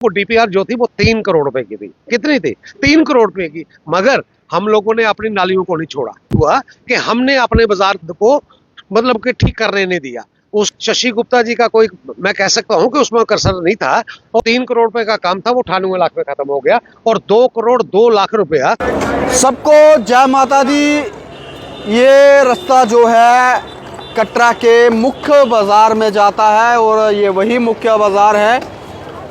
वो डीपीआर जो थी वो 3 करोड़ रुपए की थी। कितनी थी? 3 करोड़ रुपए की। मगर हम लोगों ने अपनी नालियों को नहीं छोड़ा। हुआ कि हमने अपने बाजार को मतलब कि ठीक करने नहीं दिया। उस शशि गुप्ता जी का कोई, मैं कह सकता हूं कि उसमें कसर नहीं था, और 3 करोड़ रुपए का काम था वो 98 लाख में खत्म हो गया, और 2 करोड़ 2 लाख रुपया। सबको जय माता दी। ये रास्ता जो है कटरा के मुख्य बाज़ार में जाता है, और ये वही मुख्य बाज़ार है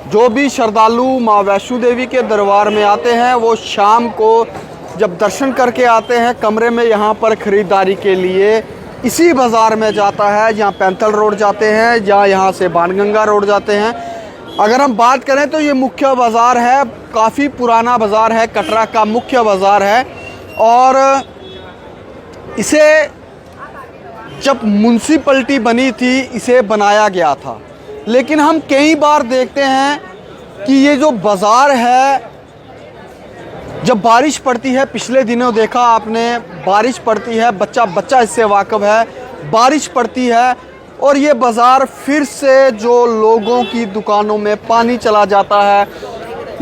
जो भी श्रद्धालु माँ वैष्णो देवी के दरबार में आते हैं वो शाम को जब दर्शन करके आते हैं कमरे में यहाँ पर ख़रीदारी के लिए इसी बाज़ार में जाता है, जहाँ पैंथल रोड जाते हैं, जहाँ यहाँ से बाणगंगा रोड जाते हैं। अगर हम बात करें तो ये मुख्य बाज़ार है, काफ़ी पुराना बाज़ार है, कटरा का मुख्य बाज़ार है। और इसे जब म्यूनसिपैलिटी बनी थी इसे बनाया गया था, लेकिन हम कई बार देखते हैं कि ये जो बाज़ार है जब बारिश पड़ती है, पिछले दिनों देखा आपने बारिश पड़ती है, बच्चा इससे वाकिफ़ है, बारिश पड़ती है और ये बाज़ार फिर से जो लोगों की दुकानों में पानी चला जाता है,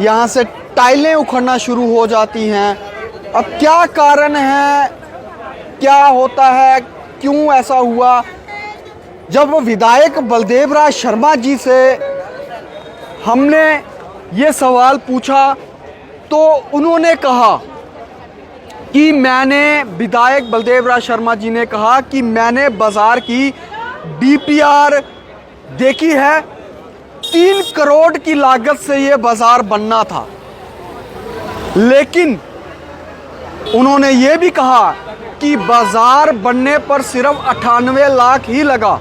यहाँ से टाइलें उखड़ना शुरू हो जाती हैं। अब क्या कारण है, क्या होता है, क्यों ऐसा हुआ? जब विधायक बलदेव राज शर्मा जी से हमने ये सवाल पूछा तो उन्होंने कहा कि विधायक बलदेव राज शर्मा जी ने कहा कि मैंने बाज़ार की डीपीआर देखी है, 3 करोड़ की लागत से ये बाज़ार बनना था। लेकिन उन्होंने ये भी कहा कि बाज़ार बनने पर सिर्फ 98 लाख ही लगा।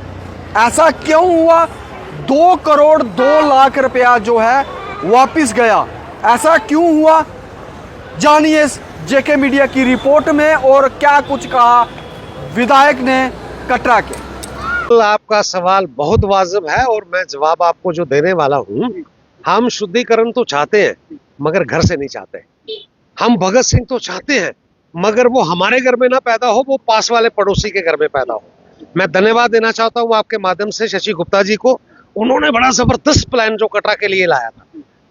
ऐसा क्यों हुआ? 2 करोड़ 2 लाख रुपया जो है वापस गया। ऐसा क्यों हुआ? जानिए जेके मीडिया की रिपोर्ट में और क्या कुछ कहा विधायक ने कटरा के। तो आपका सवाल बहुत वाजिब है और मैं जवाब आपको जो देने वाला हूं। हम शुद्धिकरण तो चाहते हैं मगर घर से नहीं चाहते। हम भगत सिंह तो चाहते हैं मगर वो हमारे घर में ना पैदा हो, वो पास वाले पड़ोसी के घर में पैदा हो। मैं धन्यवाद देना चाहता हूं आपके माध्यम से शशि गुप्ता जी को। उन्होंने बड़ा जबरदस्त प्लान जो कटरा के लिए लाया था,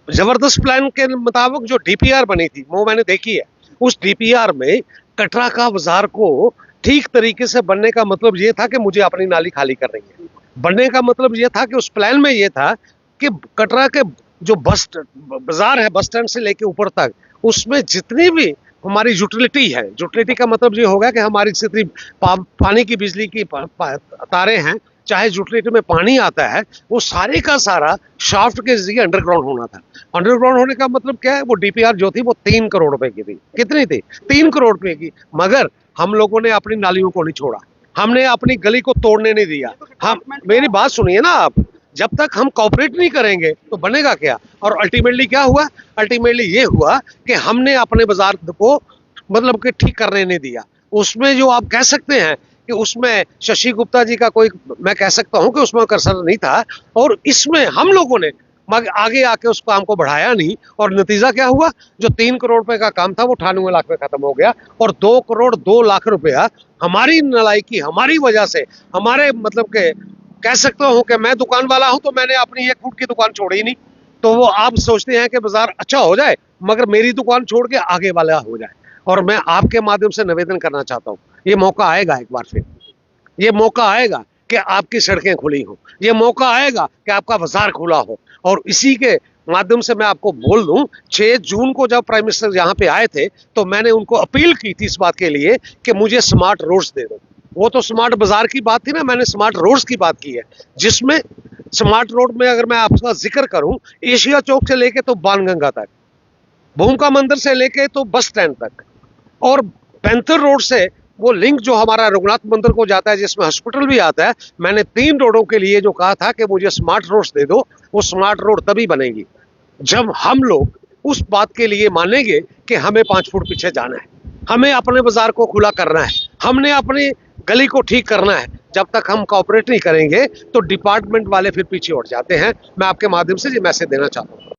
जबरदस्त प्लान के मुताबिक जो डीपीआर बनी थी वो मैंने देखी है। उस डीपीआर में कटरा का बाजार को ठीक तरीके से बनने का मतलब ये था कि मुझे अपनी नाली खाली करनी है। बनने का मतलब ये था कि उस प्लान में ये था कि कटरा के जो बाजार है, बस स्टैंड से लेके ऊपर तक, उसमें जितनी भी हमारी यूटिलिटी है, यूटिलिटी का मतलब ये होगा कि हमारी जितनी पानी की, बिजली की तारें हैं, चाहे यूटिलिटी में पानी आता है, वो सारे का सारा शाफ्ट के जरिए अंडरग्राउंड होना था। अंडरग्राउंड होने का मतलब क्या है? वो डीपीआर जो थी वो 3 करोड़ रुपए की थी। कितनी थी? 3 करोड़ रुपए की। मगर हम लोगों ने अपनी नालियों को नहीं छोड़ा, हमने अपनी गली को तोड़ने नहीं दिया। हम, मेरी बात सुनिए ना आप, जब तक हम कॉपरेट नहीं करेंगे तो बनेगा क्या? और अल्टीमेटली क्या हुआ? अल्टीमेटली ये हुआ कि हमने अपने बाजार को मतलब कि ठीक करने नहीं दिया। उसमें जो आप कह सकते हैं कि उसमें शशि गुप्ता जी का कोई, मैं कह सकता हूं कि उसमें कसर नहीं था, और इसमें हम लोगों ने आगे आके उस काम को बढ़ाया नहीं, और नतीजा क्या हुआ? जो 3 करोड़ रुपए का काम था वो 98 लाख में खत्म हो गया, और 2 करोड़ 2 लाख रुपया हमारी नलायकी, हमारी वजह से, हमारे मतलब के कह सकता हूं कि मैं दुकान वाला हूं तो मैंने अपनी 1 फुट की दुकान छोड़ी नहीं। तो वो आप सोचते हैं कि बाजार अच्छा हो जाए मगर मेरी दुकान छोड़ के आगे वाला हो जाए। और मैं आपके माध्यम से निवेदन करना चाहता हूं, ये मौका आएगा एक बार फिर, ये मौका आएगा कि आपकी सड़कें खुली हो, ये मौका आएगा कि आपका बाजार खुला हो। और इसी के माध्यम से मैं आपको बोल दूं, 6 जून को जब प्राइम मिनिस्टर यहाँ पे आए थे तो मैंने उनको अपील की थी इस बात के लिए कि मुझे स्मार्ट रोड्स दे दो। वो तो स्मार्ट बाजार की बात थी ना, मैंने स्मार्ट रोड्स की बात की है, जिसमें स्मार्ट रोड में अगर मैं आपका जिक्र करूं, एशिया चौक से लेके तो बाणगंगा तक, भूमिका मंदिर से लेके तो बस स्टैंड तक, और पैंथर रोड से वो लिंक जो हमारा रघुनाथ मंदिर को जाता है जिसमें हॉस्पिटल भी आता है, मैंने 3 रोडों के लिए जो कहा था कि मुझे स्मार्ट रोड्स दे दो। वो स्मार्ट रोड तभी बनेगी जब हम लोग उस बात के लिए मानेंगे कि हमें 5 फुट पीछे जाना है, हमें अपने बाजार को खुला करना है, हमने अपनी गली को ठीक करना है। जब तक हम कॉपरेट नहीं करेंगे तो डिपार्टमेंट वाले फिर पीछे हट जाते हैं। मैं आपके माध्यम से ये मैसेज देना चाहता हूँ।